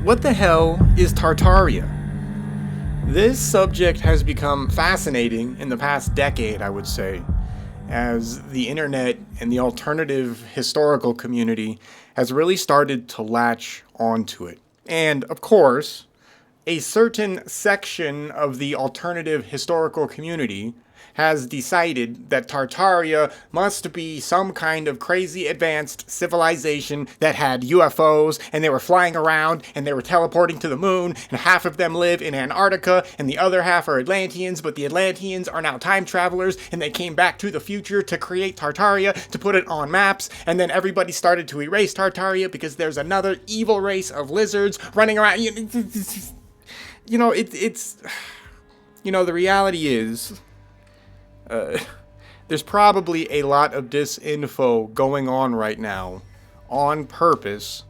What the hell is Tartaria? This subject has become fascinating in the past decade, I would say, as the internet and the alternative historical community has really started to latch onto it. And, of course, a certain section of the alternative historical community has decided that Tartaria must be some kind of crazy advanced civilization that had UFOs, and they were flying around, and they were teleporting to the moon, and half of them live in Antarctica, and the other half are Atlanteans, but the Atlanteans are now time travelers, and they came back to the future to create Tartaria, to put it on maps, and then everybody started to erase Tartaria because there's another evil race of lizards running around. The reality is, there's probably a lot of disinfo going on right now, on purpose,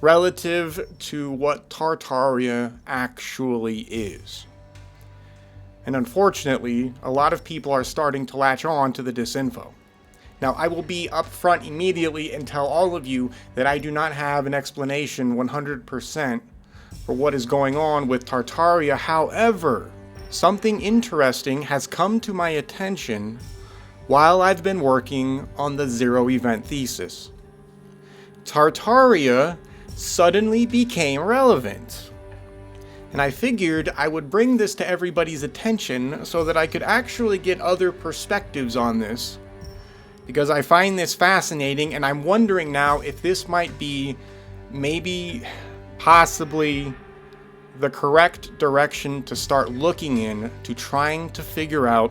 relative to what Tartaria actually is. And unfortunately, a lot of people are starting to latch on to the disinfo. Now, I will be upfront immediately and tell all of you that I do not have an explanation 100% for what is going on with Tartaria. However, something interesting has come to my attention while I've been working on the zero event thesis. Tartaria suddenly became relevant. And I figured I would bring this to everybody's attention so that I could actually get other perspectives on this, because I find this fascinating, and I'm wondering now if this might be possibly the correct direction to start looking in to trying to figure out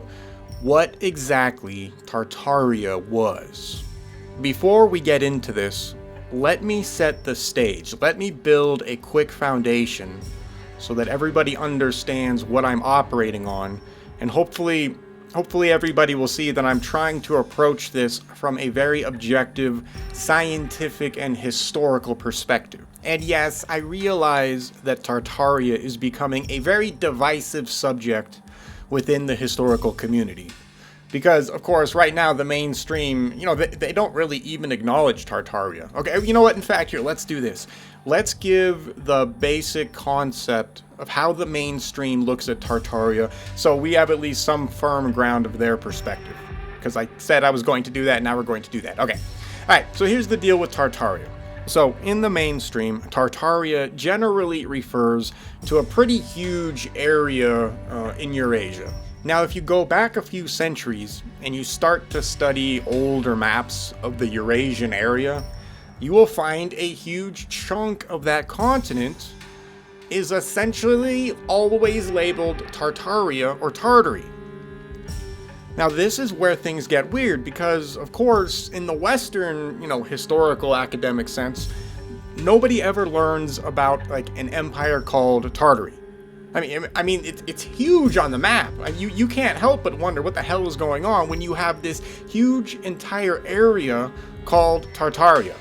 what exactly Tartaria was. Before we get into this, let me set the stage. Let me build a quick foundation so that everybody understands what I'm operating on, and hopefully everybody will see that I'm trying to approach this from a very objective, scientific, and historical perspective. And yes, I realize that Tartaria is becoming a very divisive subject within the historical community. Because, of course, right now the mainstream, they don't really even acknowledge Tartaria. Okay, you know what? In fact, here, let's do this. Let's give the basic concept of how the mainstream looks at Tartaria, so we have at least some firm ground of their perspective. Because I said I was going to do that, now we're going to do that. Okay. Alright, so here's the deal with Tartaria. So, in the mainstream, Tartaria generally refers to a pretty huge area in Eurasia. Now, if you go back a few centuries and you start to study older maps of the Eurasian area, you will find a huge chunk of that continent is essentially always labeled Tartaria or Tartary. Now, this is where things get weird because, of course, in the Western, historical academic sense, nobody ever learns about, an empire called Tartary. I mean, it's huge on the map. You can't help but wonder what the hell is going on when you have this huge entire area called Tartaria.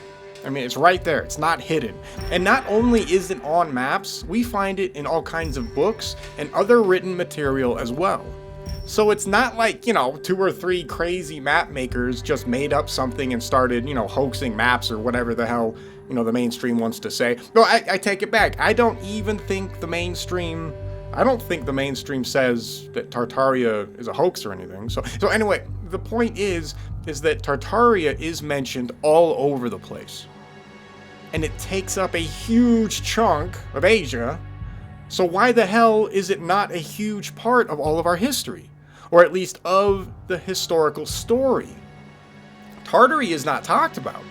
I mean, it's right there. It's not hidden. And not only is it on maps, we find it in all kinds of books and other written material as well. So it's not like, 2 or 3 crazy map makers just made up something and started, hoaxing maps or whatever the hell, the mainstream wants to say. No, I take it back. I don't think the mainstream says that Tartaria is a hoax or anything. So anyway, the point is that Tartaria is mentioned all over the place. And it takes up a huge chunk of Asia. So why the hell is it not a huge part of all of our history? Or at least of the historical story? Tartary is not talked about.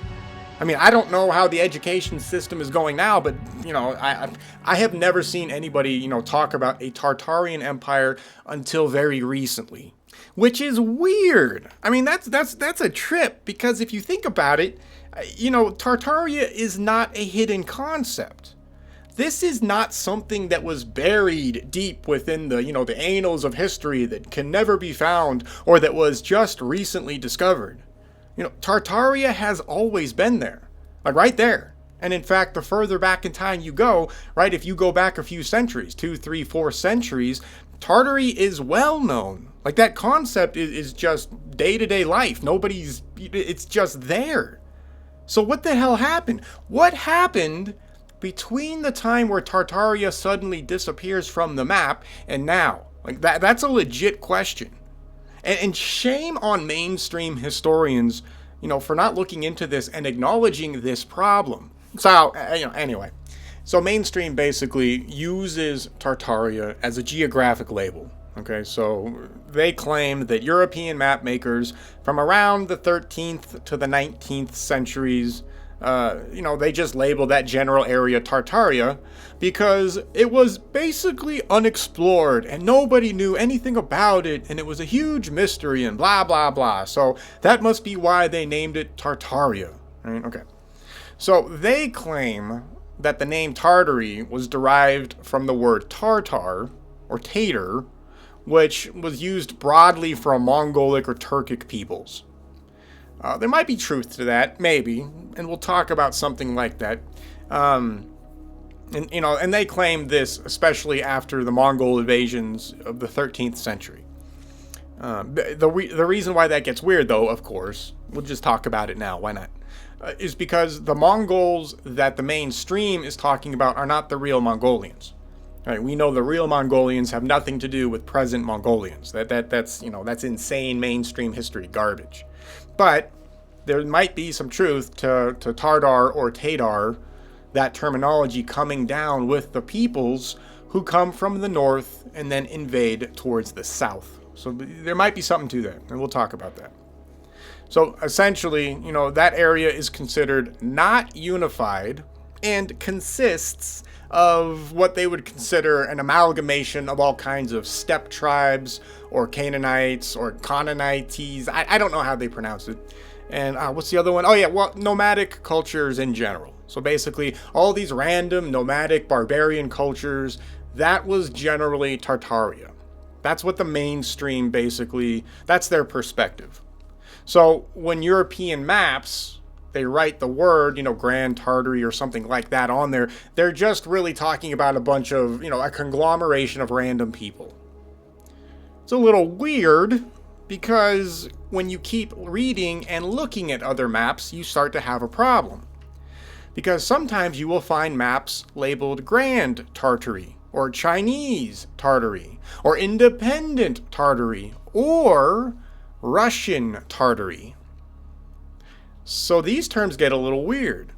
I mean, I don't know how the education system is going now, but, I have never seen anybody, talk about a Tartarian empire until very recently. Which is weird. I mean, that's a trip, because if you think about it, Tartaria is not a hidden concept. This is not something that was buried deep within the annals of history that can never be found, or that was just recently discovered. Tartaria has always been there, right there. And in fact, the further back in time you go, right, if you go back a few centuries, 2, 3, 4 centuries, Tartary is well known. That concept is just day-to-day life. It's just there. So what the hell happened? What happened between the time where Tartaria suddenly disappears from the map and now? Like that's a legit question. And shame on mainstream historians, for not looking into this and acknowledging this problem. So, anyway. So mainstream basically uses Tartaria as a geographic label. Okay, so they claim that European map makers from around the 13th to the 19th centuries, they just labeled that general area Tartaria because it was basically unexplored and nobody knew anything about it and it was a huge mystery and blah, blah, blah. So that must be why they named it Tartaria. Right? Okay. So they claim that the name Tartary was derived from the word Tartar, or Tatar, which was used broadly for Mongolic or Turkic peoples. There might be truth to that, maybe, and we'll talk about something like that. And they claim this especially after the Mongol invasions of the 13th century. The reason why that gets weird, though, of course, we'll just talk about it now, why not? Is because the Mongols that the mainstream is talking about are not the real Mongolians. Right? We know the real Mongolians have nothing to do with present Mongolians. That's insane mainstream history garbage. But there might be some truth to Tartar or Tatar, that terminology coming down with the peoples who come from the north and then invade towards the south. So there might be something to that, and we'll talk about that. So essentially, that area is considered not unified and consists of what they would consider an amalgamation of all kinds of steppe tribes or Canaanites or Canaanites. I don't know how they pronounce it. And what's the other one? Oh yeah, well, nomadic cultures in general. So basically, all these random nomadic barbarian cultures, that was generally Tartaria. That's what the mainstream basically, that's their perspective. So when European maps, they write the word, Grand Tartary or something like that on there, they're just really talking about a bunch of, a conglomeration of random people. It's a little weird because when you keep reading and looking at other maps, you start to have a problem. Because sometimes you will find maps labeled Grand Tartary, or Chinese Tartary, or Independent Tartary, or Russian Tartary. So these terms get a little weird.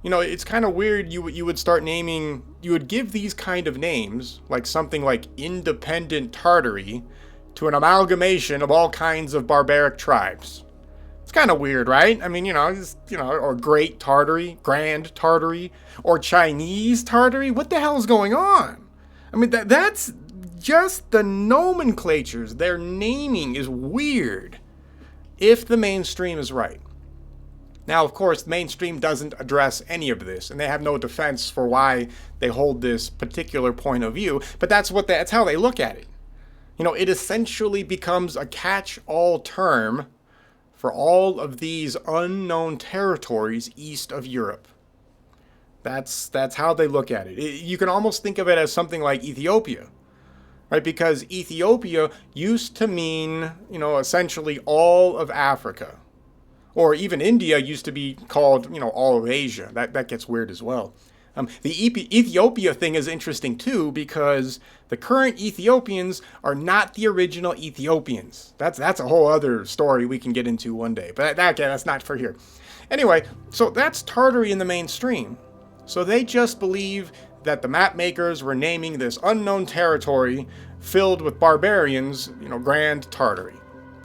It's kind of weird you would start naming, you would give these kind of names, like something like Independent Tartary, to an amalgamation of all kinds of barbaric tribes. It's kind of weird, right? I mean, or Great Tartary, Grand Tartary, or Chinese Tartary. What the hell is going on? I mean, that's just the nomenclatures. Their naming is weird, if the mainstream is right. Now, of course, the mainstream doesn't address any of this, and they have no defense for why they hold this particular point of view, but that's how they look at it. It essentially becomes a catch-all term for all of these unknown territories east of Europe. That's how they look at it. You can almost think of it as something like Ethiopia, right? Because Ethiopia used to mean, essentially all of Africa. Or even India used to be called, all of Asia. That gets weird as well. The Ethiopia thing is interesting too because the current Ethiopians are not the original Ethiopians. That's a whole other story we can get into one day. But that's not for here. Anyway, so that's Tartary in the mainstream. So they just believe that the map makers were naming this unknown territory filled with barbarians, Grand Tartary.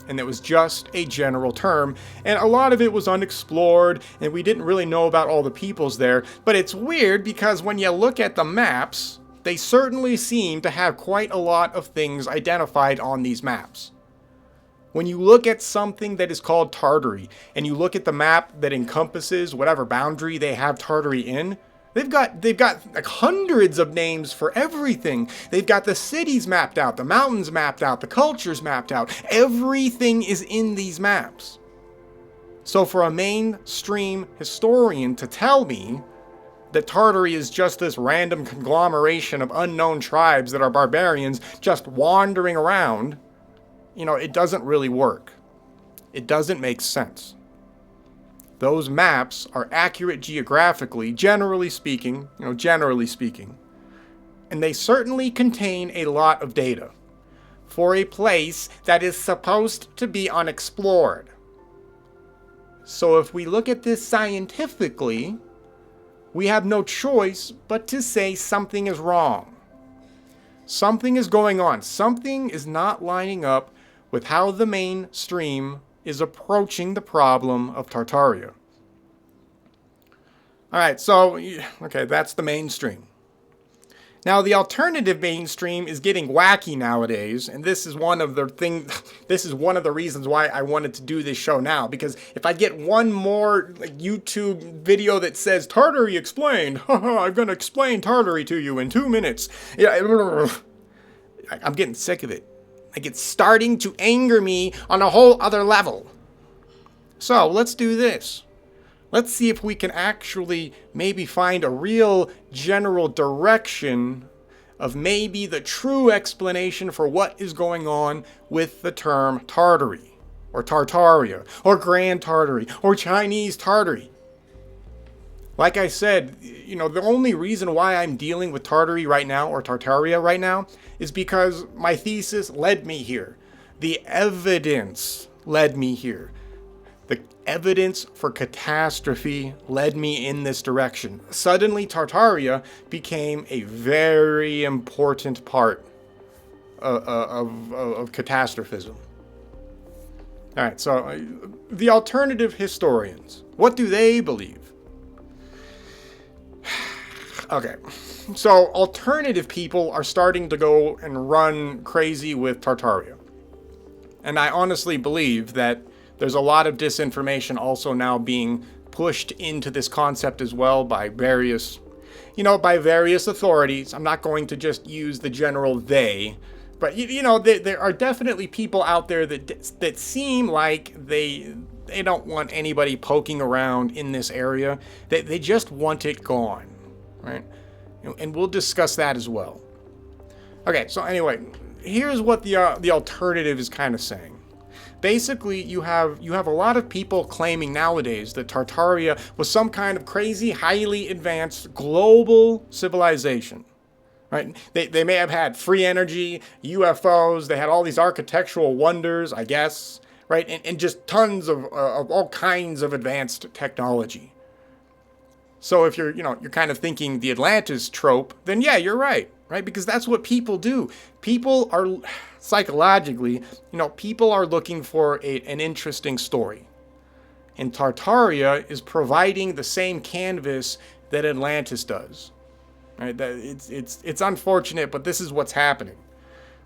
And it was just a general term, and a lot of it was unexplored, and we didn't really know about all the peoples there. But it's weird because when you look at the maps, they certainly seem to have quite a lot of things identified on these maps. When you look at something that is called Tartary, and you look at the map that encompasses whatever boundary they have Tartary in, They've got like hundreds of names for everything. They've got the cities mapped out, the mountains mapped out, the cultures mapped out. Everything is in these maps. So for a mainstream historian to tell me that Tartary is just this random conglomeration of unknown tribes that are barbarians just wandering around, it doesn't really work. It doesn't make sense. those maps are accurate geographically, generally speaking, and they certainly contain a lot of data for a place that is supposed to be unexplored. So if we look at this scientifically, we have no choice but to say something is wrong. Something is going on. Something is not lining up with how the mainstream is approaching the problem of Tartaria. Alright, so, okay, that's the mainstream. Now, the alternative mainstream is getting wacky nowadays, and this is one of the reasons why I wanted to do this show now, because if I get one more YouTube video that says, Tartary explained, I'm gonna explain Tartary to you in 2 minutes. Yeah, I'm getting sick of it. Like, it's starting to anger me on a whole other level. So, let's do this. Let's see if we can actually maybe find a real general direction of maybe the true explanation for what is going on with the term Tartary, or Tartaria, or Grand Tartary, or Chinese Tartary. Like I said, the only reason why I'm dealing with Tartary right now, or Tartaria right now, is because my thesis led me here. The evidence led me here. The evidence for catastrophe led me in this direction. Suddenly, Tartaria became a very important part of catastrophism. All right, so the alternative historians, what do they believe? Okay, so alternative people are starting to go and run crazy with Tartaria. And I honestly believe that there's a lot of disinformation also now being pushed into this concept as well by various authorities. I'm not going to just use the general they, but there are definitely people out there that seem like they don't want anybody poking around in this area. They just want it gone, right? And we'll discuss that as well. Okay, so anyway, here's what the alternative is kind of saying. Basically, you have a lot of people claiming nowadays that Tartaria was some kind of crazy, highly advanced global civilization. Right? They may have had free energy, UFOs, they had all these architectural wonders, I guess, right? And just tons of all kinds of advanced technology. So if you're kind of thinking the Atlantis trope, then yeah, you're right? Because that's what people do. People are, psychologically, people are looking for an interesting story. And Tartaria is providing the same canvas that Atlantis does. Right? It's unfortunate, but this is what's happening.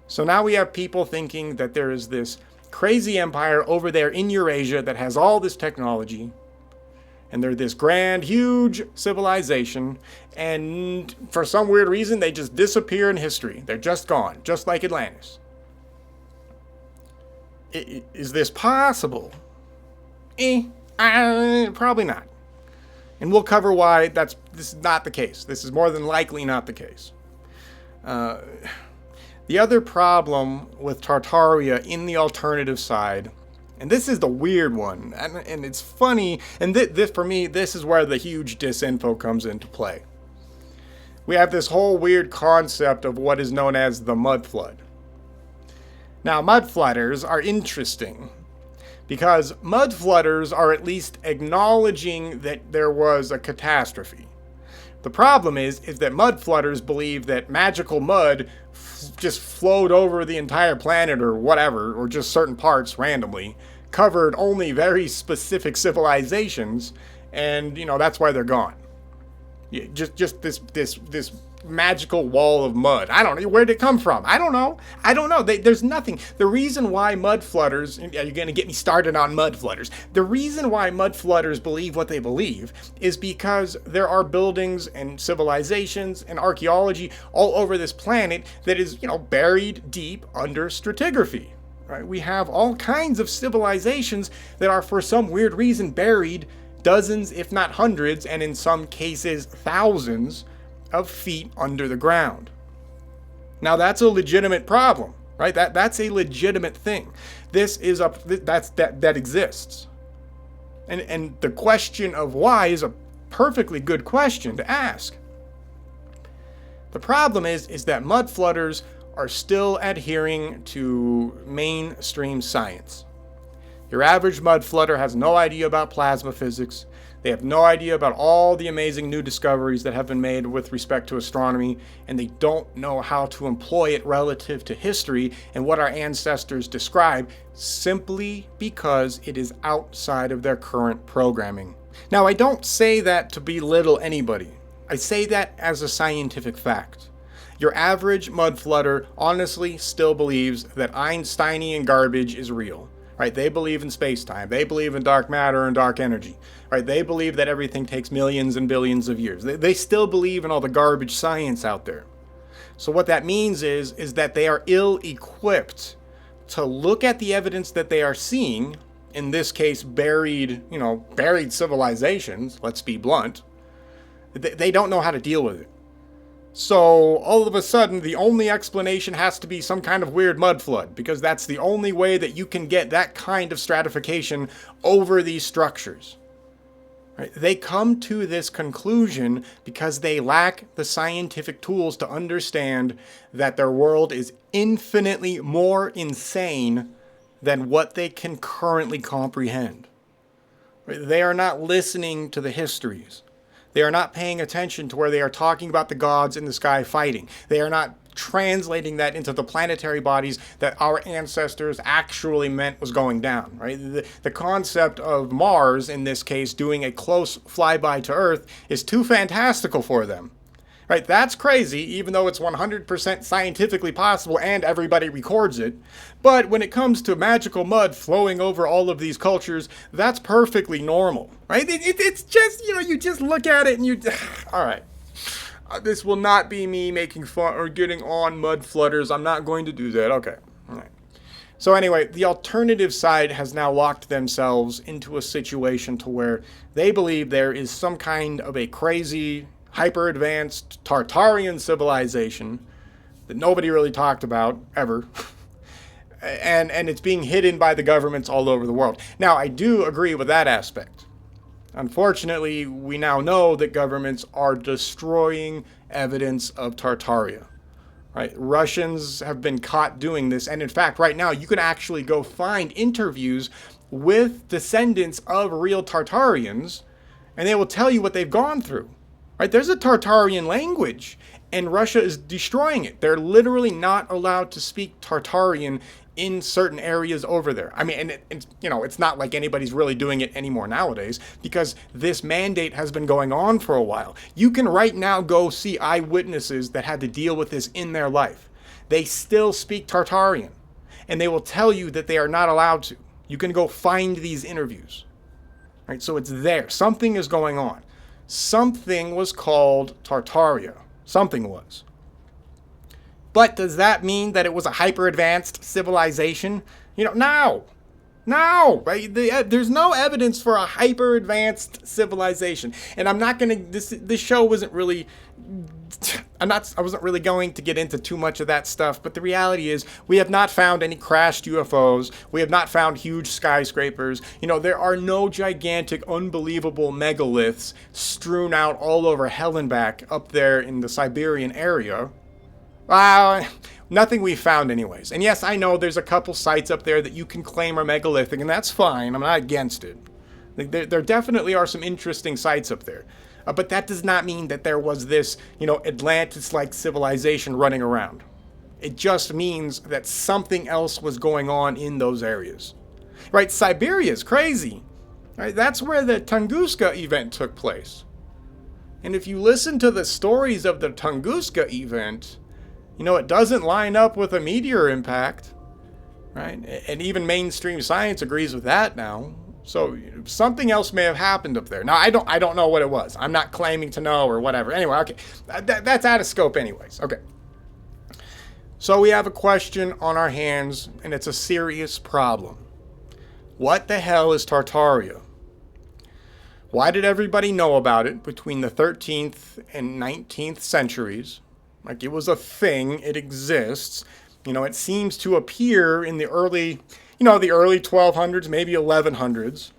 So now we have people thinking that there is this crazy empire over there in Eurasia that has all this technology, and they're this grand, huge civilization, and for some weird reason, they just disappear in history. They're just gone, just like Atlantis. Is this possible? Probably not. And we'll cover why this is not the case. This is more than likely not the case. The other problem with Tartaria in the alternative side, and this is the weird one, and it's funny, and this for me, this is where the huge disinfo comes into play. We have this whole weird concept of what is known as the mud flood. Now, mud flooders are interesting because mud flooders are at least acknowledging that there was a catastrophe. The problem is that mud flooders believe that magical mud just flowed over the entire planet or whatever, or just certain parts randomly, covered only very specific civilizations, and that's why they're gone. Yeah, just this magical wall of mud. I don't know. Where'd it come from? I don't know. There's nothing. The reason why mud flooders, you're going to get me started on mud flooders. The reason why mud flooders believe what they believe is because there are buildings and civilizations and archaeology all over this planet that is, buried deep under stratigraphy. Right? We have all kinds of civilizations that are for some weird reason buried dozens, if not hundreds, and in some cases thousands of feet under the ground. Now that's a legitimate problem, right? That's a legitimate thing. That exists. And the question of why is a perfectly good question to ask. The problem is that mud flooders are still adhering to mainstream science. Your average mud flooder has no idea about plasma physics. They have no idea about all the amazing new discoveries that have been made with respect to astronomy, and they don't know how to employ it relative to history and what our ancestors describe, simply because it is outside of their current programming. Now, I don't say that to belittle anybody. I say that as a scientific fact. Your average mud flooder honestly still believes that Einsteinian garbage is real. Right? They believe in space-time. They believe in dark matter and dark energy. Right? They believe that everything takes millions and billions of years. They still believe in all the garbage science out there. So what that means is that they are ill-equipped to look at the evidence that they are seeing, in this case buried civilizations, let's be blunt. They don't know how to deal with it. So all of a sudden, the only explanation has to be some kind of weird mud flood, because that's the only way that you can get that kind of stratification over these structures. Right? They come to this conclusion because they lack the scientific tools to understand that their world is infinitely more insane than what they can currently comprehend. Right? They are not listening to the histories. They are not paying attention to where they are talking about the gods in the sky fighting. They are not translating that into the planetary bodies that our ancestors actually meant was going down. Right? The concept of Mars, in this case, doing a close flyby to Earth is too fantastical for them. Right? That's crazy, even though it's 100% scientifically possible and everybody records it. But when it comes to magical mud flowing over all of these cultures, that's perfectly normal. Right? It's just, you just look at it and you... All right. This will not be me making fun or getting on mud flooders. I'm not going to do that. Okay. All right. So anyway, the alternative side has now locked themselves into a situation to where they believe there is some kind of a crazy, hyper-advanced Tartarian civilization that nobody really talked about ever. and it's being hidden by the governments all over the world. Now, I do agree with that aspect. Unfortunately, we now know that governments are destroying evidence of Tartaria. Right? Russians have been caught doing this, and in fact, right now, you can actually go find interviews with descendants of real Tartarians, and they will tell you what they've gone through. Right? There's a Tartarian language, and Russia is destroying it. They're literally not allowed to speak Tartarian in certain areas over there. I mean, and it's not like anybody's really doing it anymore nowadays, because this mandate has been going on for a while. You can right now go see eyewitnesses that had to deal with this in their life. They still speak Tartarian, and they will tell you that they are not allowed to. You can go find these interviews. Right? So it's there. Something is going on. Something was called Tartaria. Something was. But does that mean that it was a hyper-advanced civilization? No. No, right? There's no evidence for a hyper-advanced civilization. And I'm not going to, this show wasn't really, I wasn't really going to get into too much of that stuff, but the reality is we have not found any crashed UFOs. We have not found huge skyscrapers. There are no gigantic, unbelievable megaliths strewn out all over hell and back up there in the Siberian area. Nothing we've found anyways. And yes, I know there's a couple sites up there that you can claim are megalithic, and that's fine. I'm not against it. There definitely are some interesting sites up there. But that does not mean that there was this, Atlantis-like civilization running around. It just means that something else was going on in those areas. Right? Siberia is crazy. Right? That's where the Tunguska event took place. And if you listen to the stories of the Tunguska event, it doesn't line up with a meteor impact, right? And even mainstream science agrees with that now. So something else may have happened up there. Now, I don't know what it was. I'm not claiming to know or whatever. Anyway, okay. That's out of scope anyways. Okay. So we have a question on our hands, and it's a serious problem. What the hell is Tartaria? Why did everybody know about it between the 13th and 19th centuries? Like, it was a thing. It exists. It seems to appear in the early 1200s, maybe 1100s.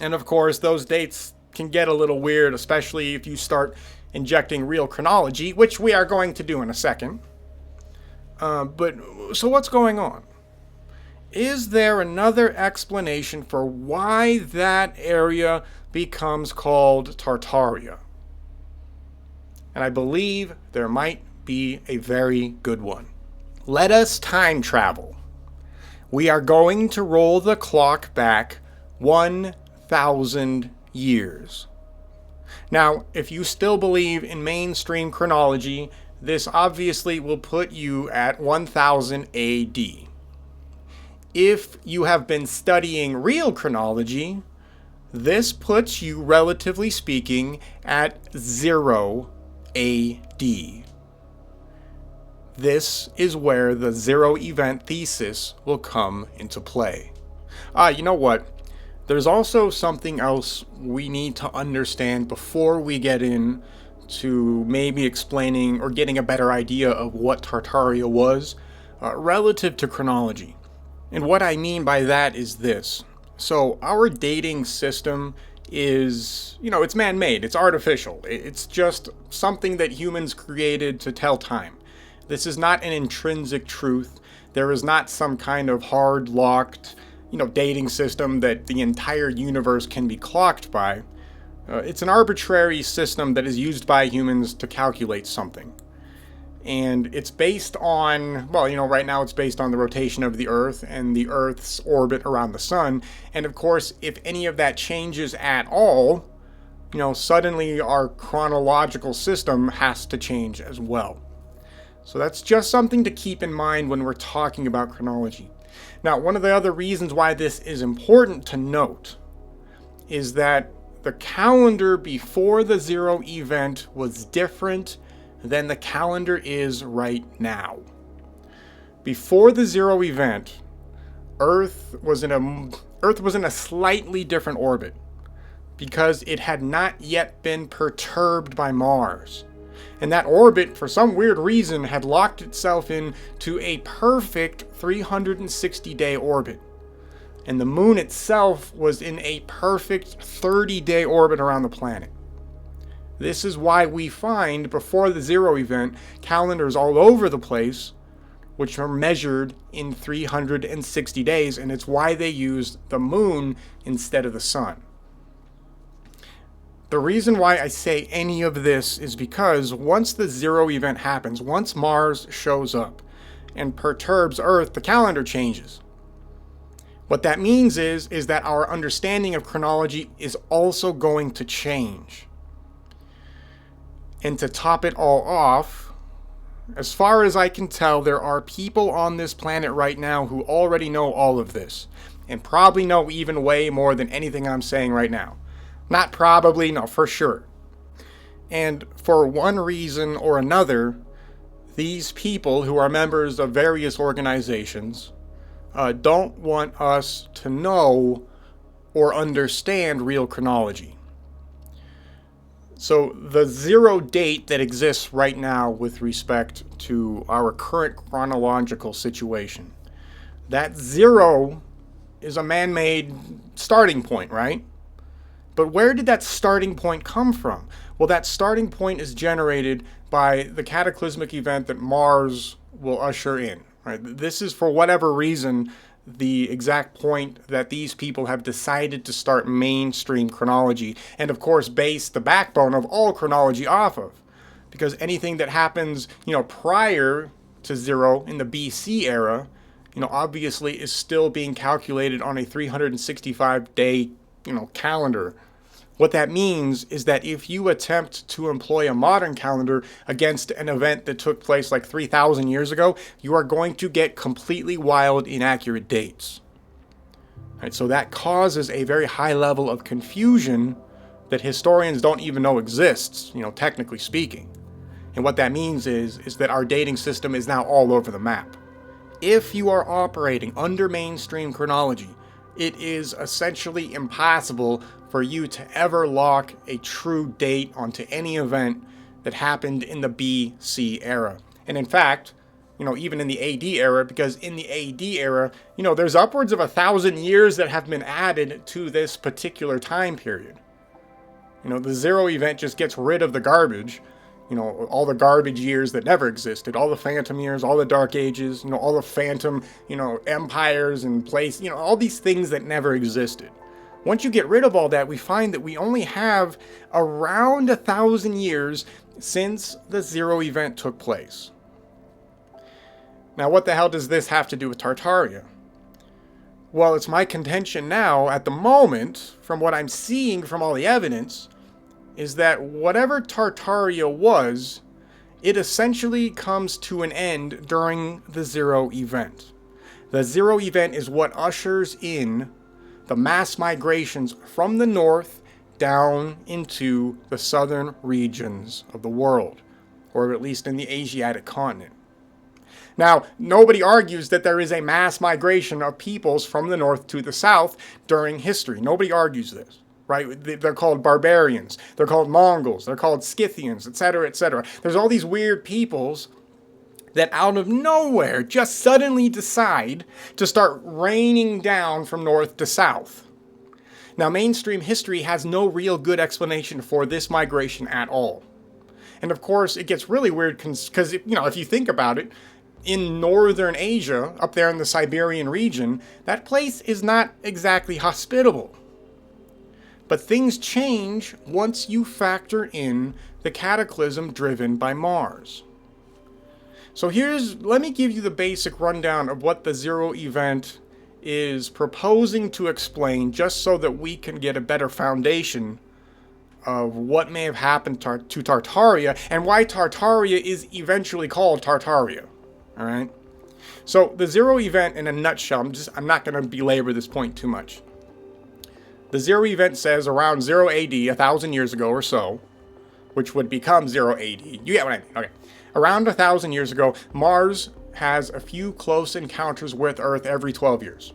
And of course, those dates can get a little weird, especially if you start injecting real chronology, which we are going to do in a second. But so what's going on? Is there another explanation for why that area becomes called Tartaria? And I believe there might be a very good one. Let us time travel. We are going to roll the clock back 1,000 years. Now, if you still believe in mainstream chronology, this obviously will put you at 1000 AD. If you have been studying real chronology, this puts you, relatively speaking, at 0 AD. This is where the zero event thesis will come into play. You know what? There's also something else we need to understand before we get in to maybe explaining or getting a better idea of what Tartaria was relative to chronology. And what I mean by that is this. So our dating system is, it's man-made, it's artificial. It's just something that humans created to tell time. This is not an intrinsic truth. There is not some kind of hard-locked, dating system that the entire universe can be clocked by. It's an arbitrary system that is used by humans to calculate something. And it's based on, right now it's based on the rotation of the Earth and the Earth's orbit around the Sun. And of course, if any of that changes at all, suddenly our chronological system has to change as well. So that's just something to keep in mind when we're talking about chronology. Now, one of the other reasons why this is important to note is that the calendar before the zero event was different than the calendar is right now. Before the zero event, Earth was in a slightly different orbit because it had not yet been perturbed by Mars. And that orbit, for some weird reason, had locked itself into a perfect 360-day orbit. And the moon itself was in a perfect 30-day orbit around the planet. This is why we find, before the zero event, calendars all over the place, which are measured in 360 days, and it's why they used the moon instead of the sun. The reason why I say any of this is because once the zero event happens, once Mars shows up and perturbs Earth, the calendar changes. What that means is that our understanding of chronology is also going to change. And to top it all off, as far as I can tell, there are people on this planet right now who already know all of this, and probably know even way more than anything I'm saying right now. Not probably, no, for sure. And for one reason or another, these people who are members of various organizations don't want us to know or understand real chronology. So the zero date that exists right now with respect to our current chronological situation, that zero is a man-made starting point, right? But where did that starting point come from? Well, that starting point is generated by the cataclysmic event that Mars will usher in. Right? This is, for whatever reason, the exact point that these people have decided to start mainstream chronology, and of course base the backbone of all chronology off of. Because anything that happens, prior to zero in the BC era, obviously is still being calculated on a 365-day, calendar. What that means is that if you attempt to employ a modern calendar against an event that took place like 3,000 years ago, you are going to get completely wild, inaccurate dates. Right, so that causes a very high level of confusion that historians don't even know exists, technically speaking. And what that means is that our dating system is now all over the map. If you are operating under mainstream chronology, it is essentially impossible for you to ever lock a true date onto any event that happened in the BC era. And in fact, even in the AD era, because in the AD era, there's upwards of 1,000 years that have been added to this particular time period. The zero event just gets rid of the garbage, all the garbage years that never existed, all the phantom years, all the dark ages, all the phantom, empires and place, all these things that never existed. Once you get rid of all that, we find that we only have around 1,000 years since the zero event took place. Now, what the hell does this have to do with Tartaria? Well, it's my contention now, at the moment, from what I'm seeing from all the evidence, is that whatever Tartaria was, it essentially comes to an end during the zero event. The zero event is what ushers in the mass migrations from the north down into the southern regions of the world, or at least in the Asiatic continent. Now, nobody argues that there is a mass migration of peoples from the north to the south during history. Nobody argues this, right? They're called barbarians, they're called Mongols, they're called Scythians, etc., etc. There's all these weird peoples that out of nowhere just suddenly decide to start raining down from north to south. Now, mainstream history has no real good explanation for this migration at all. And of course, it gets really weird because, if you think about it, in northern Asia, up there in the Siberian region, that place is not exactly hospitable. But things change once you factor in the cataclysm driven by Mars. So let me give you the basic rundown of what the zero event is proposing to explain, just so that we can get a better foundation of what may have happened to Tartaria and why Tartaria is eventually called Tartaria. All right. So the zero event, in a nutshell, I'm not going to belabor this point too much. The zero event says around 0 AD, 1,000 years ago or so, which would become 0 AD. You get what I mean? Okay. Around 1,000 years ago, Mars has a few close encounters with Earth every 12 years.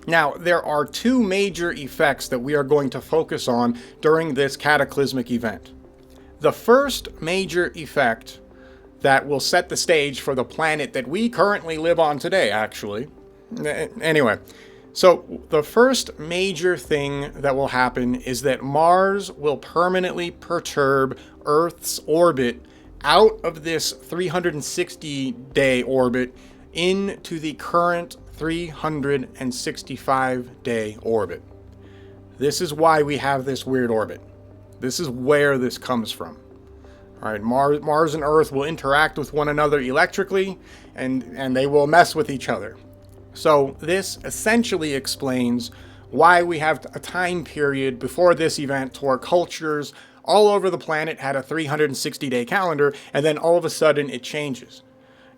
Now, there are two major effects that we are going to focus on during this cataclysmic event. The first major effect that will set the stage for the planet that we currently live on today, actually. Anyway, so the first major thing that will happen is that Mars will permanently perturb Earth's orbit out of this 360-day orbit into the current 365-day orbit. This is why we have this weird orbit. This is where this comes from. All right, Mars and Earth will interact with one another electrically, and they will mess with each other. So this essentially explains why we have a time period before this event where cultures all over the planet had a 360-day calendar, and then all of a sudden it changes.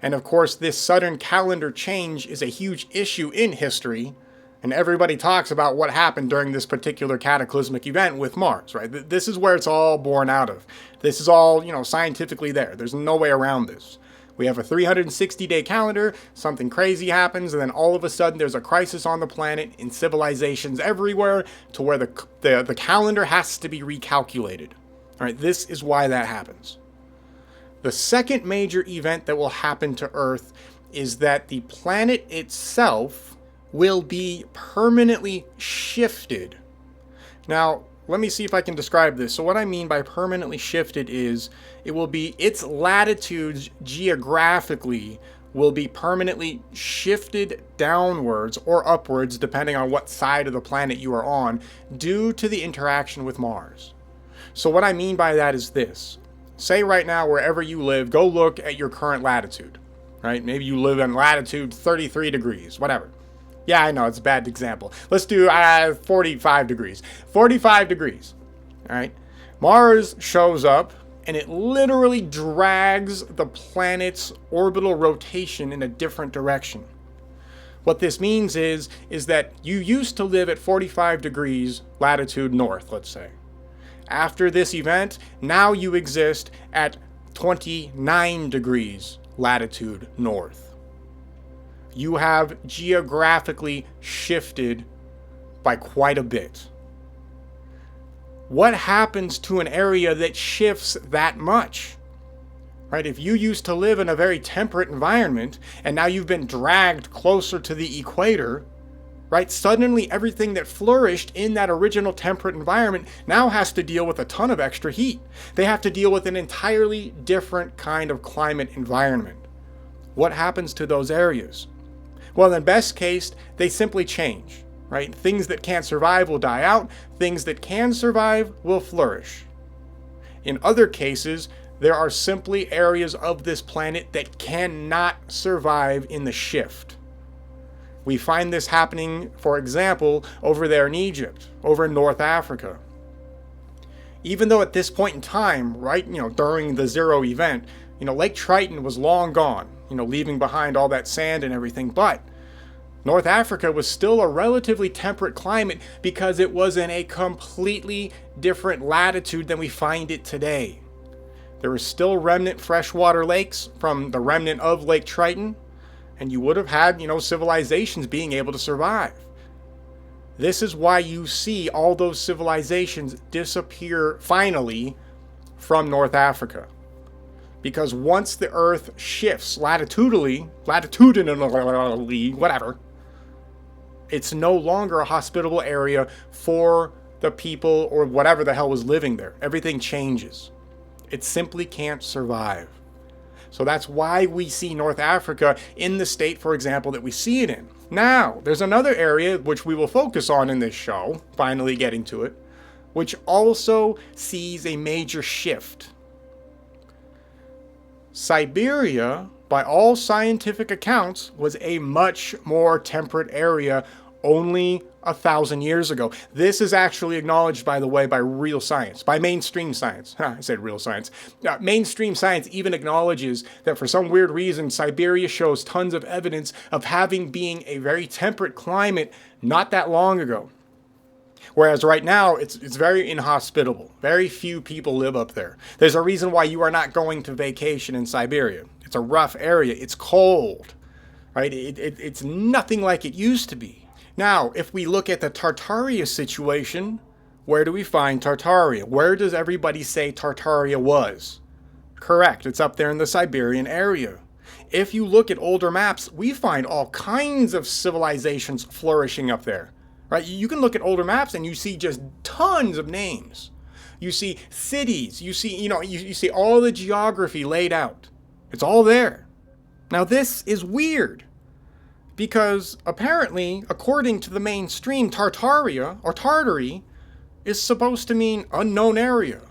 And of course, this sudden calendar change is a huge issue in history, and everybody talks about what happened during this particular cataclysmic event with Mars, right? This is where it's all born out of. This is all, scientifically there. There's no way around this. We have a 360-day calendar, something crazy happens, and then all of a sudden there's a crisis on the planet in civilizations everywhere to where the calendar has to be recalculated. All right, this is why that happens. The second major event that will happen to Earth is that the planet itself will be permanently shifted. Now, let me see if I can describe this. So what I mean by permanently shifted is its latitudes geographically will be permanently shifted downwards or upwards, depending on what side of the planet you are on, due to the interaction with Mars. So what I mean by that is this. Say right now, wherever you live, go look at your current latitude, right? Maybe you live in latitude 33 degrees, whatever. Yeah, I know, it's a bad example. Let's do 45 degrees. 45 degrees, all right? Mars shows up, and it literally drags the planet's orbital rotation in a different direction. What this means is that you used to live at 45 degrees latitude north, let's say. After this event, now you exist at 29 degrees latitude north. You have geographically shifted by quite a bit. What happens to an area that shifts that much? right? If you used to live in a very temperate environment and now you've been dragged closer to the equator, right? Suddenly everything that flourished in that original temperate environment now has to deal with a ton of extra heat. They have to deal with an entirely different kind of climate environment. What happens to those areas? Well, in best case, they simply change, right? Things that can't survive will die out. Things that can survive will flourish. In other cases, there are simply areas of this planet that cannot survive in the shift. We find this happening, for example, over there in Egypt, over in North Africa. Even though at this point in time, right, during the zero event, Lake Triton was long gone, leaving behind all that sand and everything, but North Africa was still a relatively temperate climate because it was in a completely different latitude than we find it today. There were still remnant freshwater lakes from the remnant of Lake Triton, and you would have had, civilizations being able to survive. This is why you see all those civilizations disappear finally from North Africa. Because once the Earth shifts latitudinally, whatever, it's no longer a hospitable area for the people or whatever the hell was living there. Everything changes. It simply can't survive. So that's why we see North Africa in the state, for example, that we see it in. Now, there's another area which we will focus on in this show, finally getting to it, which also sees a major shift. Siberia, by all scientific accounts, was a much more temperate area only 1,000 years ago. This is actually acknowledged, by the way, by real science, by mainstream science. I said real science. Mainstream science even acknowledges that for some weird reason, Siberia shows tons of evidence of being a very temperate climate not that long ago. Whereas right now, it's very inhospitable. Very few people live up there. There's a reason why you are not going to vacation in Siberia. It's a rough area. It's cold, right? It's nothing like it used to be. Now, if we look at the Tartaria situation, where do we find Tartaria? Where does everybody say Tartaria was? Correct, it's up there in the Siberian area. If you look at older maps, we find all kinds of civilizations flourishing up there. Right? You can look at older maps and you see just tons of names. You see cities, you see, you see all the geography laid out. It's all there. Now this is weird because apparently, according to the mainstream, Tartaria or Tartary is supposed to mean unknown area.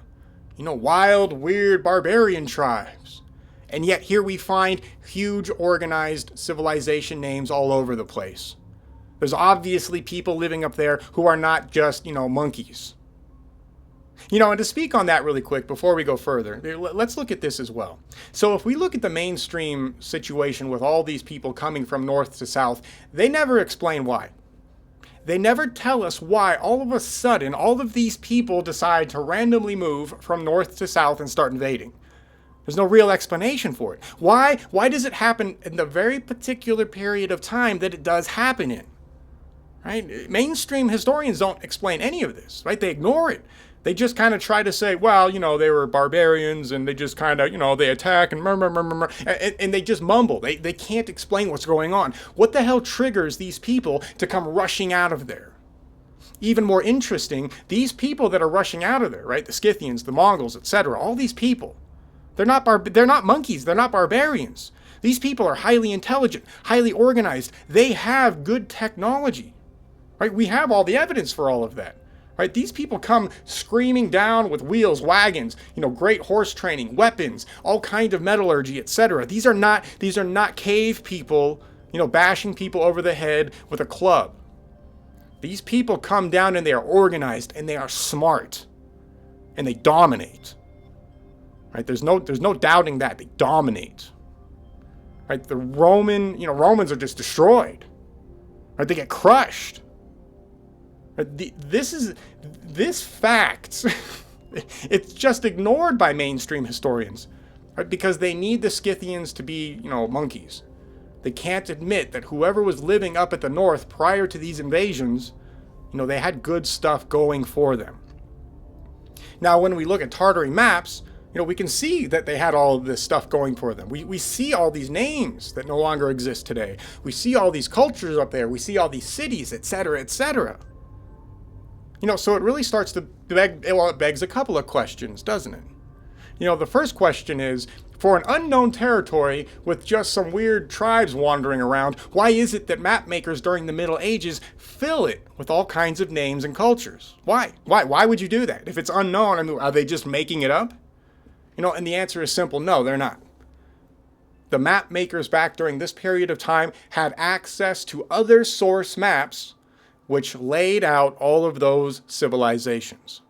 Wild, weird, barbarian tribes. And yet here we find huge organized civilization names all over the place. There's obviously people living up there who are not just, monkeys. And to speak on that really quick before we go further, let's look at this as well. So if we look at the mainstream situation with all these people coming from north to south, they never explain why. They never tell us why all of a sudden all of these people decide to randomly move from north to south and start invading. There's no real explanation for it. Why does it happen in the very particular period of time that it does happen in? Right? Mainstream historians don't explain any of this, right? They ignore it. They just kind of try to say, well, they were barbarians and they just kind of, they attack and and they just mumble. They can't explain what's going on. What the hell triggers these people to come rushing out of there? Even more interesting, these people that are rushing out of there, right? The Scythians, the Mongols, etc. All these people, they're not monkeys. They're not barbarians. These people are highly intelligent, highly organized. They have good technology. Right? We have all the evidence for all of that. Right? These people come screaming down with wheels, wagons, great horse training, weapons, all kinds of metallurgy, etc. These are not cave people, bashing people over the head with a club. These people come down and they are organized and they are smart and they dominate. Right? There's no doubting that they dominate. Right? The Romans are just destroyed. Right? They get crushed. This fact, it's just ignored by mainstream historians, right? Because they need the Scythians to be, monkeys. They can't admit that whoever was living up at the north prior to these invasions, they had good stuff going for them. Now, when we look at Tartary maps, We can see that they had all of this stuff going for them. We see all these names that no longer exist today. We see all these cultures up there. We see all these cities, etc., etc. So it really starts to it begs a couple of questions, doesn't it? The first question is, for an unknown territory with just some weird tribes wandering around, why is it that map makers during the Middle Ages fill it with all kinds of names and cultures? Why? Why would you do that? If it's unknown, I mean, are they just making it up? And the answer is simple, no, they're not. The map makers back during this period of time had access to other source maps which laid out all of those civilizations.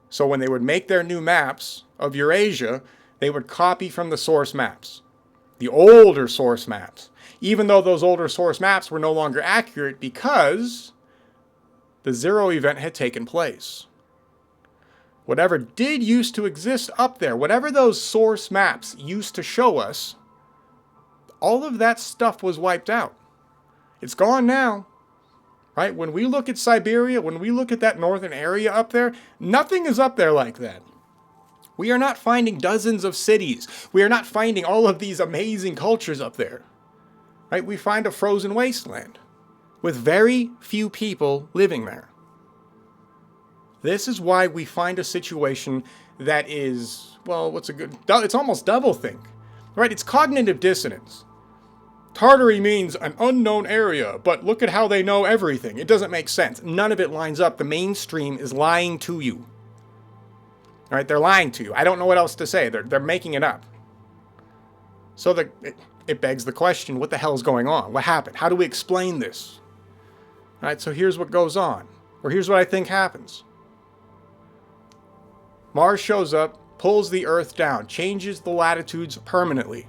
So when they would make their new maps of Eurasia, they would copy from the source maps, the older source maps, even though those older source maps were no longer accurate because the zero event had taken place. Whatever did used to exist up there, whatever those source maps used to show us, all of that stuff was wiped out. It's gone now. Right? When we look at Siberia, when we look at that northern area up there, nothing is up there like that. We are not finding dozens of cities. We are not finding all of these amazing cultures up there. Right? We find a frozen wasteland with very few people living there. This is why we find a situation that is, it's almost doublethink. Right? It's cognitive dissonance. Tartary means an unknown area, but look at how they know everything. It doesn't make sense. None of it lines up. The mainstream is lying to you. All right, they're lying to you. I don't know what else to say. They're making it up. So it begs the question, what the hell is going on? What happened? How do we explain this? All right, so here's what goes on. Or here's what I think happens. Mars shows up, pulls the Earth down, changes the latitudes permanently.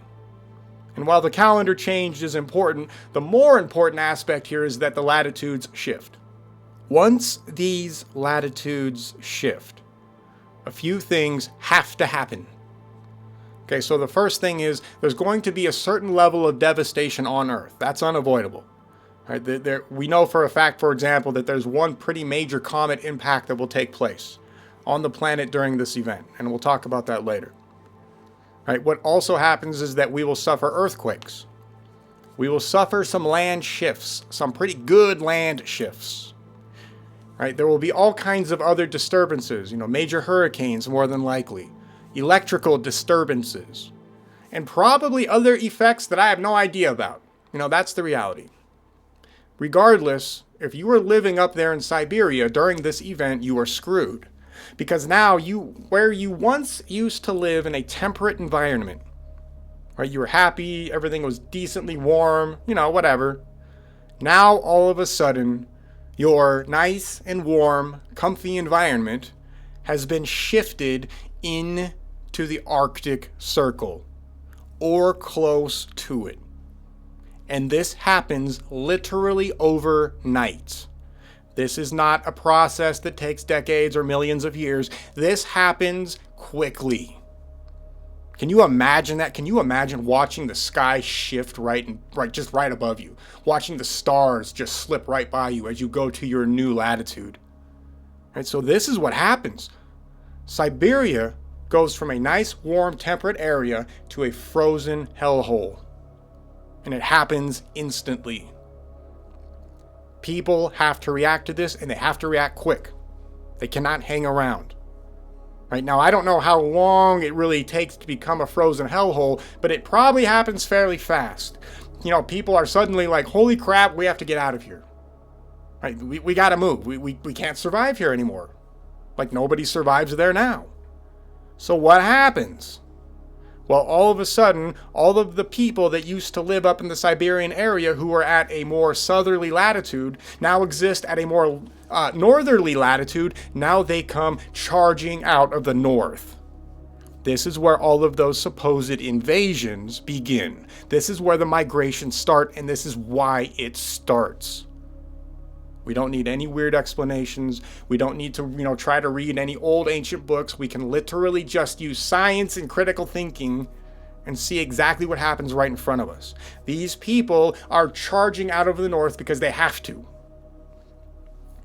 And while the calendar change is important, the more important aspect here is that the latitudes shift. Once these latitudes shift, a few things have to happen. Okay, so the first thing is there's going to be a certain level of devastation on Earth. That's unavoidable. Right? We know for a fact, for example, that there's one pretty major comet impact that will take place on the planet during this event, and we'll talk about that later. Right? What also happens is that we will suffer earthquakes. We will suffer some land shifts, some pretty good land shifts. Right? There will be all kinds of other disturbances, major hurricanes more than likely, electrical disturbances, and probably other effects that I have no idea about. That's the reality. Regardless, if you were living up there in Siberia during this event, you are screwed. Because now where you once used to live in a temperate environment, right? You were happy, everything was decently warm, whatever. Now all of a sudden, your nice and warm, comfy environment has been shifted into the Arctic Circle or close to it. And this happens literally overnight. This is not a process that takes decades or millions of years. This happens quickly. Can you imagine that? Can you imagine watching the sky shift right above you? Watching the stars just slip right by you as you go to your new latitude. Right, so this is what happens. Siberia goes from a nice, warm, temperate area to a frozen hellhole. And it happens instantly. People have to react to this, and they have to react quick. They cannot hang around. Right now, I don't know how long it really takes to become a frozen hellhole, but it probably happens fairly fast. People are suddenly like, holy crap, we have to get out of here. Right? We got to move. We can't survive here anymore. Like nobody survives there now. So what happens? Well, all of a sudden, all of the people that used to live up in the Siberian area who are at a more southerly latitude now exist at a more northerly latitude. Now they come charging out of the north. This is where all of those supposed invasions begin. This is where the migrations start, and this is why it starts. We don't need any weird explanations. We don't need to, try to read any old ancient books. We can literally just use science and critical thinking and see exactly what happens right in front of us. These people are charging out of the north because they have to.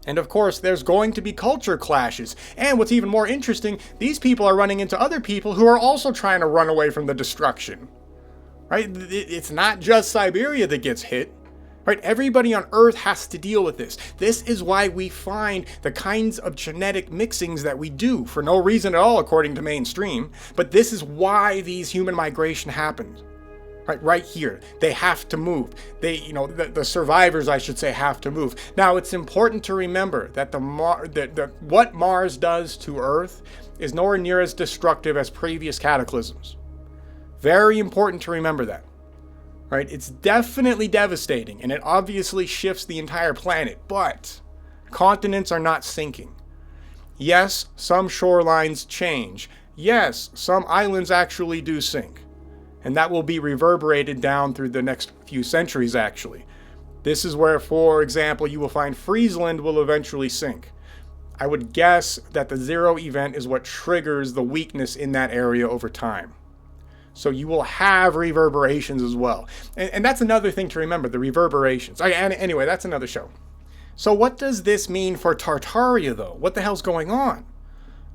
And of course, there's going to be culture clashes. And what's even more interesting, these people are running into other people who are also trying to run away from the destruction. Right? It's not just Siberia that gets hit. Right? Everybody on Earth has to deal with this. This is why we find the kinds of genetic mixings that we do for no reason at all, according to mainstream. But this is why these human migration happens. Right here, they have to move. The survivors, I should say, have to move. Now, it's important to remember that what Mars does to Earth is nowhere near as destructive as previous cataclysms. Very important to remember that. Right? It's definitely devastating, and it obviously shifts the entire planet, but continents are not sinking. Yes, some shorelines change. Yes, some islands actually do sink. And that will be reverberated down through the next few centuries, actually. This is where, for example, you will find Friesland will eventually sink. I would guess that the zero event is what triggers the weakness in that area over time. So you will have reverberations as well. And that's another thing to remember, the reverberations. Anyway, that's another show. So what does this mean for Tartaria, though? What the hell's going on?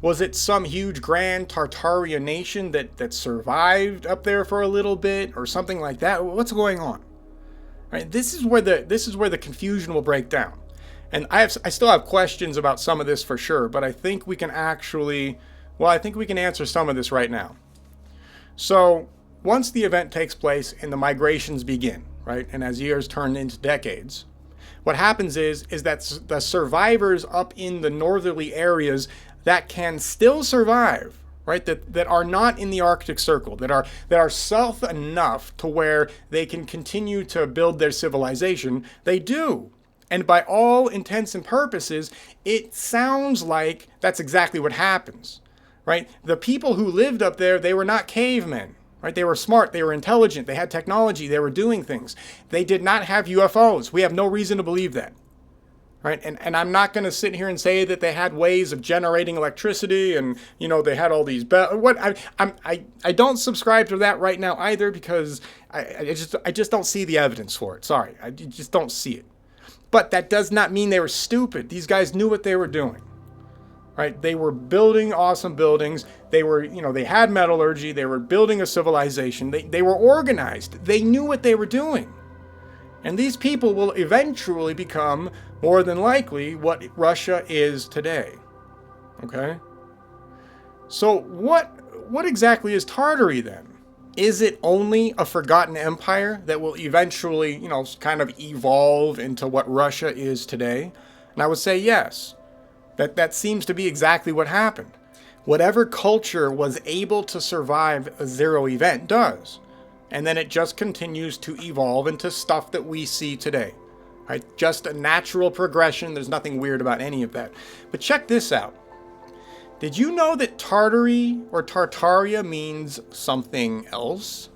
Was it some huge grand Tartaria nation that survived up there for a little bit or something like that? What's going on? Right, this is where the confusion will break down. And I still have questions about some of this for sure, but I think we can answer some of this right now. So, once the event takes place and the migrations begin, right? And as years turn into decades, what happens is that the survivors up in the northerly areas that can still survive, right? That are not in the Arctic Circle, that are south enough to where they can continue to build their civilization, they do. And by all intents and purposes, it sounds like that's exactly what happens, right? The people who lived up there, they were not cavemen, right? They were smart, they were intelligent, they had technology, they were doing things. They did not have UFOs. We have no reason to believe that. Right? And I'm not going to sit here and say that they had ways of generating electricity and, they had all these... I don't subscribe to that right now either because I just don't see the evidence for it. Sorry. I just don't see it. But that does not mean they were stupid. These guys knew what they were doing. Right? They were building awesome buildings. They were, they had metallurgy. They were building a civilization. They were organized. They knew what they were doing. And these people will eventually become, more than likely, what Russia is today. Okay? So what exactly is Tartary then? Is it only a forgotten empire that will eventually, kind of evolve into what Russia is today? And I would say yes. That seems to be exactly what happened. Whatever culture was able to survive a zero event does. And then it just continues to evolve into stuff that we see today. Right? Just a natural progression. There's nothing weird about any of that. But check this out. Did you know that Tartary or Tartaria means something else?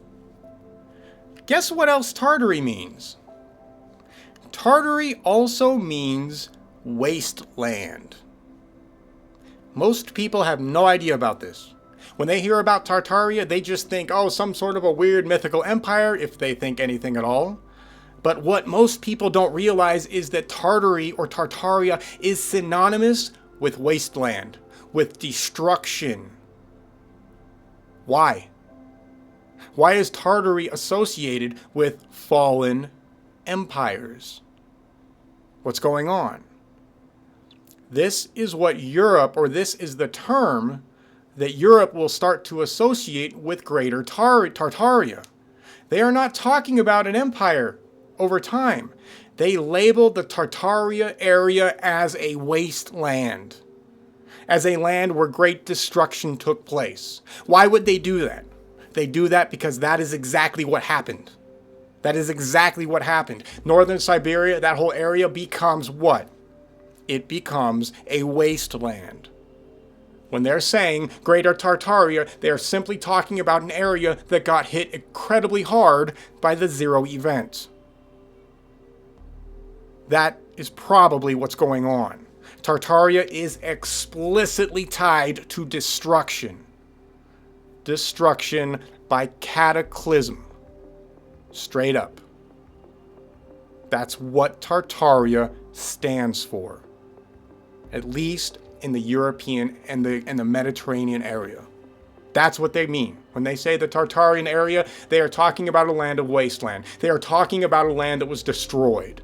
Guess what else Tartary means? Tartary also means wasteland. Most people have no idea about this. When they hear about Tartaria, they just think, some sort of a weird mythical empire, if they think anything at all. But what most people don't realize is that Tartary or Tartaria is synonymous with wasteland, with destruction. Why? Why is Tartary associated with fallen empires? What's going on? This is what Europe, or this is the term that Europe will start to associate with Greater Tartaria. They are not talking about an empire over time. They labeled the Tartaria area as a wasteland, as a land where great destruction took place. Why would they do that? They do that because that is exactly what happened. That is exactly what happened. Northern Siberia, that whole area becomes what? It becomes a wasteland. When they're saying Greater Tartaria, they are simply talking about an area that got hit incredibly hard by the zero event. That is probably what's going on. Tartaria is explicitly tied to destruction. Destruction by cataclysm. Straight up. That's what Tartaria stands for. at least in the European and the Mediterranean area. That's what they mean. When they say the Tartarian area, they are talking about a land of wasteland. They are talking about a land that was destroyed.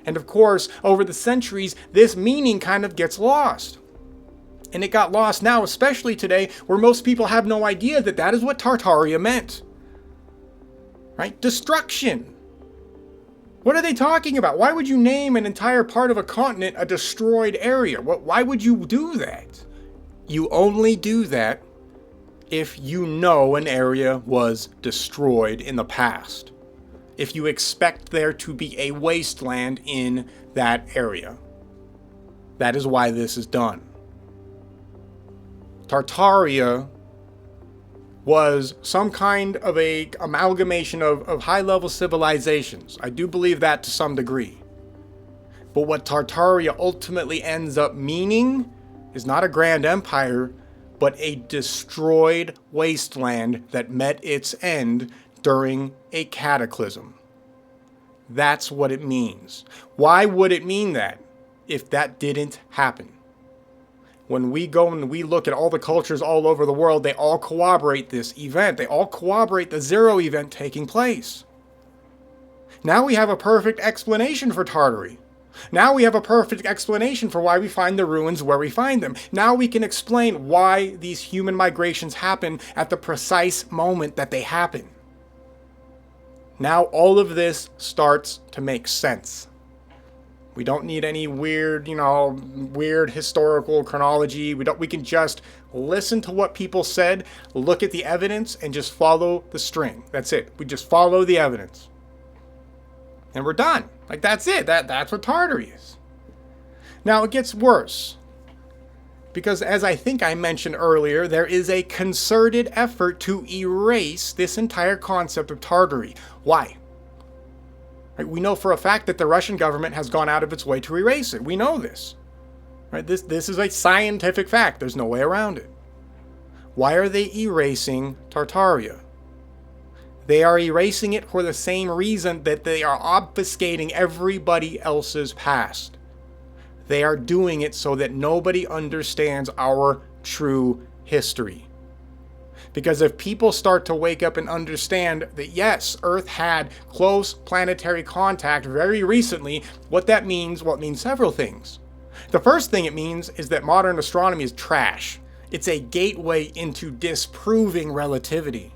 And of course, over the centuries, this meaning kind of gets lost. And it got lost now, especially today, where most people have no idea that that is what Tartaria meant. Right? Destruction. What are they talking about? Why would you name an entire part of a continent a destroyed area? Why would you do that? You only do that if you know an area was destroyed in the past. If you expect there to be a wasteland in that area. That is why this is done. Tartaria was some kind of a amalgamation of high-level civilizations. I do believe that to some degree. But what Tartaria ultimately ends up meaning is not a grand empire, but a destroyed wasteland that met its end during a cataclysm. That's what it means. Why would it mean that if that didn't happen? When we go and we look at all the cultures all over the world, they all corroborate this event. They all corroborate the zero event taking place. Now we have a perfect explanation for Tartary. Now we have a perfect explanation for why we find the ruins where we find them. Now we can explain why these human migrations happen at the precise moment that they happen. Now all of this starts to make sense. We don't need any weird historical chronology. We can just listen to what people said, look at the evidence, and just follow the string. That's it. We just follow the evidence. And we're done. Like, that's it. That's what Tartary is. Now, it gets worse. Because as I think I mentioned earlier, there is a concerted effort to erase this entire concept of Tartary. Why? Right? We know for a fact that the Russian government has gone out of its way to erase it. We know this. Right? This is a scientific fact. There's no way around it. Why are they erasing Tartaria? They are erasing it for the same reason that they are obfuscating everybody else's past. They are doing it so that nobody understands our true history. Because if people start to wake up and understand that yes, Earth had close planetary contact very recently, what that means, well, it means several things. The first thing it means is that modern astronomy is trash. It's a gateway into disproving relativity.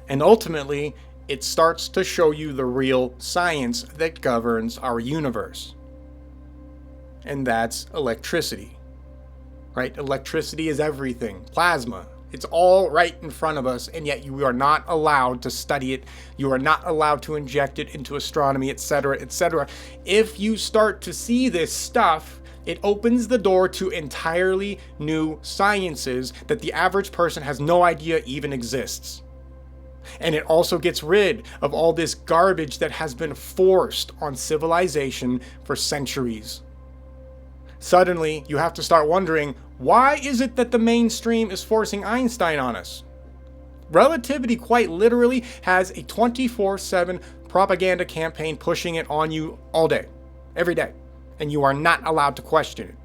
And ultimately, it starts to show you the real science that governs our universe. And that's electricity. Right? Electricity is everything. Plasma. It's all right in front of us, and yet you are not allowed to study it. You are not allowed to inject it into astronomy, etc., etc. If you start to see this stuff, it opens the door to entirely new sciences that the average person has no idea even exists. And it also gets rid of all this garbage that has been forced on civilization for centuries. Suddenly, you have to start wondering, why is it that the mainstream is forcing Einstein on us? Relativity quite literally has a 24/7 propaganda campaign pushing it on you all day, every day, and you are not allowed to question it.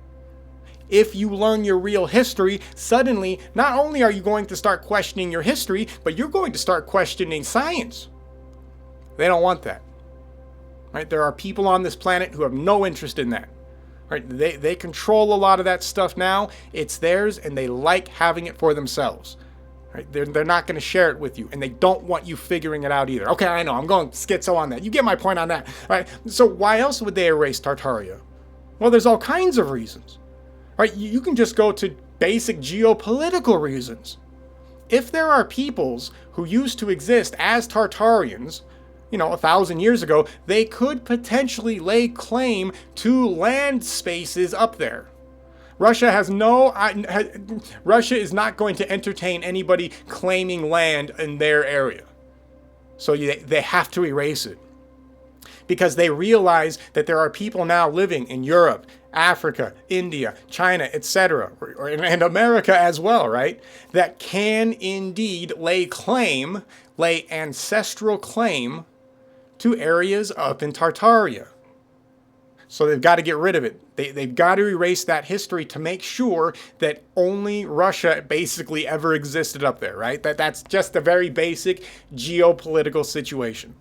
If you learn your real history, suddenly, not only are you going to start questioning your history, but you're going to start questioning science. They don't want that. Right? There are people on this planet who have no interest in that. Right? They control a lot of that stuff now. It's theirs, and they like having it for themselves. Right? They're not going to share it with you, and they don't want you figuring it out either. Okay, I know, I'm going schizo on that. You get my point on that. Right? So why else would they erase Tartaria? Well, there's all kinds of reasons. Right? You can just go to basic geopolitical reasons. If there are peoples who used to exist as Tartarians, 1,000 years ago, they could potentially lay claim to land spaces up there. Russia is not going to entertain anybody claiming land in their area. So they have to erase it. Because they realize that there are people now living in Europe, Africa, India, China, etc., and America as well, right? That can indeed lay ancestral claim to areas up in Tartaria. So they've got to get rid of it. They've got to erase that history to make sure that only Russia basically ever existed up there, right? That's just a very basic geopolitical situation.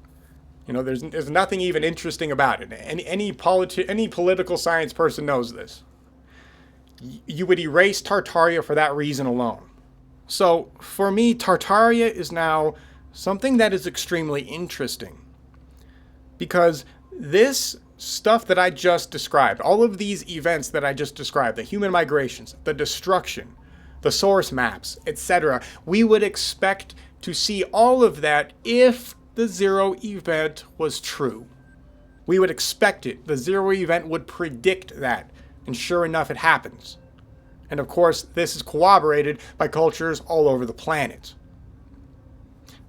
You know, there's nothing even interesting about it. Any political science person knows this. You would erase Tartaria for that reason alone. So for me, Tartaria is now something that is extremely interesting because this stuff that I just described, all of these events that I just described, the human migrations, the destruction, the source maps, etc., we would expect to see all of that if the zero event was true. We would expect it. The zero event would predict that. And sure enough, it happens. And of course, this is corroborated by cultures all over the planet.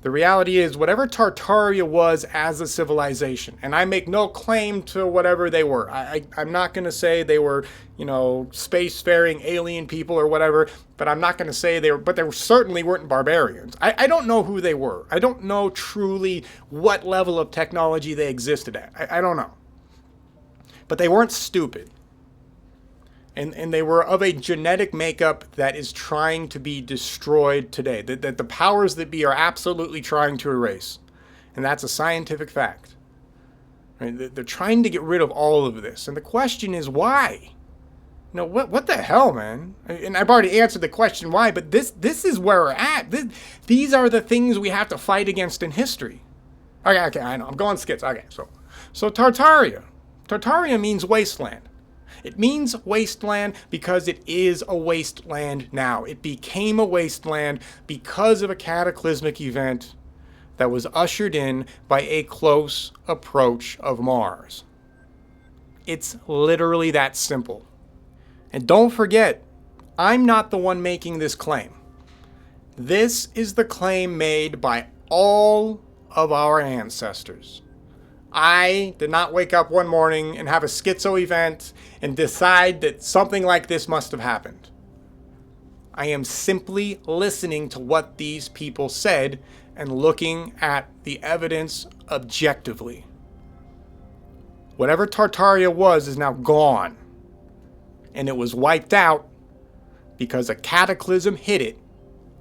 The reality is, whatever Tartaria was as a civilization, and I make no claim to whatever they were. I'm not going to say they were, spacefaring alien people or whatever, but I'm not going to say they were, but they certainly weren't barbarians. I don't know who they were. I don't know truly what level of technology they existed at. I don't know. But they weren't stupid. And they were of a genetic makeup that is trying to be destroyed today, that the powers that be are absolutely trying to erase. And that's a scientific fact. Right? They're trying to get rid of all of this. And the question is, why? What the hell, man? And I've already answered the question why, but this is where we're at. These are the things we have to fight against in history. Okay, I know. I'm going skits. Okay, so Tartaria. Tartaria means wasteland. It means wasteland because it is a wasteland now. It became a wasteland because of a cataclysmic event that was ushered in by a close approach of Mars. It's literally that simple. And don't forget, I'm not the one making this claim. This is the claim made by all of our ancestors. I did not wake up one morning and have a schizo event and decide that something like this must have happened. I am simply listening to what these people said and looking at the evidence objectively. Whatever Tartaria was is now gone. And it was wiped out because a cataclysm hit it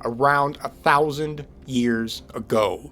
around 1,000 years ago.